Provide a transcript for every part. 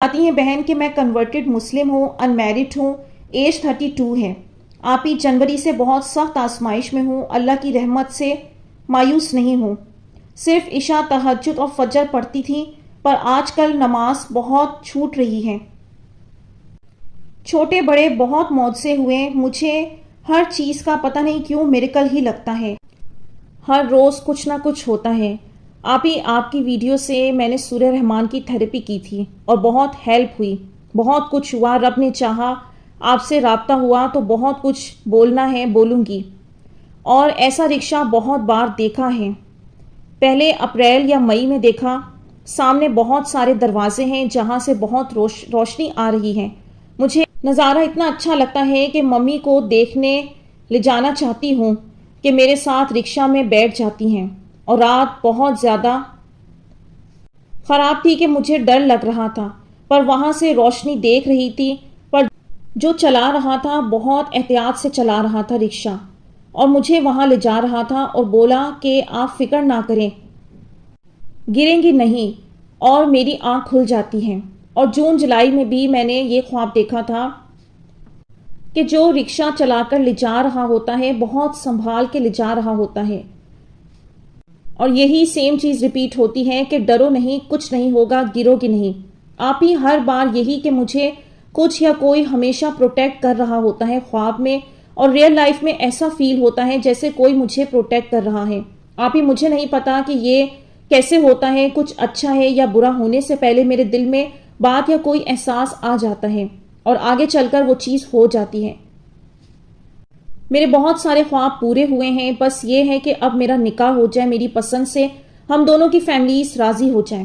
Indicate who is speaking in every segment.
Speaker 1: آتی ہیں بہن کہ میں کنورٹڈ مسلم ہوں، ان میرڈ ہوں، ایج 32 ہے۔ آپ ہی جنوری سے بہت سخت آزمائش میں ہوں، اللہ کی رحمت سے مایوس نہیں ہوں۔ صرف عشاء، تہجد اور فجر پڑھتی تھی، پر آج کل نماز بہت چھوٹ رہی ہے۔ چھوٹے بڑے بہت معجزے ہوئے، مجھے ہر چیز کا پتہ نہیں کیوں میریکل ہی لگتا ہے۔ ہر روز کچھ نہ کچھ ہوتا ہے۔ آپ کی ویڈیو سے میں نے سورہ رحمان کی تھیراپی کی تھی اور بہت ہیلپ ہوئی، بہت کچھ ہوا، رب نے چاہا آپ سے رابطہ ہوا تو بہت کچھ بولنا ہے، بولوں گی۔ اور ایسا رکشہ بہت بار دیکھا ہے، پہلے اپریل یا مئی میں دیکھا۔ سامنے بہت سارے دروازے ہیں جہاں سے بہت روشنی آ رہی ہے۔ مجھے نظارہ اتنا اچھا لگتا ہے کہ ممی کو دیکھنے لے جانا چاہتی ہوں کہ میرے ساتھ رکشہ میں بیٹھ جاتی ہیں۔ اور رات بہت زیادہ خراب تھی کہ مجھے ڈر لگ رہا تھا، پر وہاں سے روشنی دیکھ رہی تھی، پر جو چلا رہا تھا بہت احتیاط سے چلا رہا تھا رکشہ، اور مجھے وہاں لے جا رہا تھا اور بولا کہ آپ فکر نہ کریں، گریں گی نہیں، اور میری آنکھ کھل جاتی ہے۔ اور جون جولائی میں بھی میں نے یہ خواب دیکھا تھا کہ جو رکشہ چلا کر لے جا رہا ہوتا ہے بہت سنبھال کے لے جا رہا ہوتا ہے، اور یہی سیم چیز ریپیٹ ہوتی ہے کہ ڈرو نہیں، کچھ نہیں ہوگا، گرو گی نہیں۔ آپ ہی ہر بار یہی کہ مجھے کچھ یا کوئی ہمیشہ پروٹیکٹ کر رہا ہوتا ہے خواب میں، اور ریئل لائف میں ایسا فیل ہوتا ہے جیسے کوئی مجھے پروٹیکٹ کر رہا ہے۔ آپ ہی مجھے نہیں پتا کہ یہ کیسے ہوتا ہے، کچھ اچھا ہے یا برا ہونے سے پہلے میرے دل میں بات یا کوئی احساس آ جاتا ہے اور آگے چل کر وہ چیز ہو جاتی ہے۔ میرے بہت سارے خواب پورے ہوئے ہیں، بس یہ ہے کہ اب میرا نکاح ہو جائے میری پسند سے، ہم دونوں کی فیملیز راضی ہو جائیں۔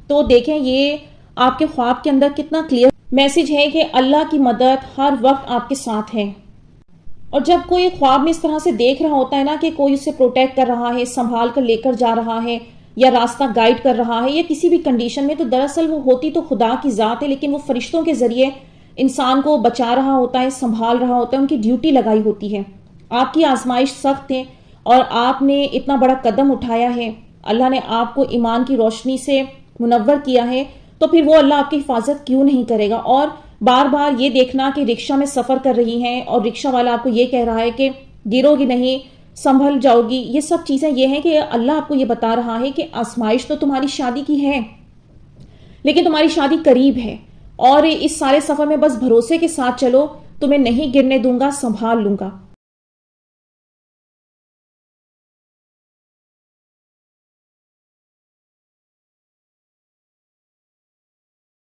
Speaker 1: تو دیکھیں یہ آپ کے خواب کے اندر کتنا کلیئر میسج ہے کہ اللہ کی مدد ہر وقت آپ کے ساتھ ہے۔ اور جب کوئی خواب میں اس طرح سے دیکھ رہا ہوتا ہے نا کہ کوئی اسے پروٹیکٹ کر رہا ہے، سنبھال کر لے کر جا رہا ہے، یا راستہ گائیڈ کر رہا ہے، یا کسی بھی کنڈیشن میں، تو دراصل وہ ہوتی تو خدا کی ذات ہے، لیکن وہ فرشتوں کے ذریعے انسان کو بچا رہا ہوتا ہے، سنبھال رہا ہوتا ہے، ان کی ڈیوٹی لگائی ہوتی ہے۔ آپ کی آزمائش سخت ہے اور آپ نے اتنا بڑا قدم اٹھایا ہے، اللہ نے آپ کو ایمان کی روشنی سے منور کیا ہے، تو پھر وہ اللہ آپ کی حفاظت کیوں نہیں کرے گا؟ اور بار بار یہ دیکھنا کہ رکشہ میں سفر کر رہی ہیں اور رکشہ والا آپ کو یہ کہہ رہا ہے کہ گرو گی نہیں، سنبھل جاؤ گی، یہ سب چیزیں یہ ہیں کہ اللہ آپ کو یہ بتا رہا ہے کہ آزمائش تو تمہاری شادی کی ہے، لیکن تمہاری شادی قریب ہے، اور اس سارے سفر میں بس بھروسے کے ساتھ چلو، تمہیں نہیں گرنے دوں گا، سنبھال لوں گا۔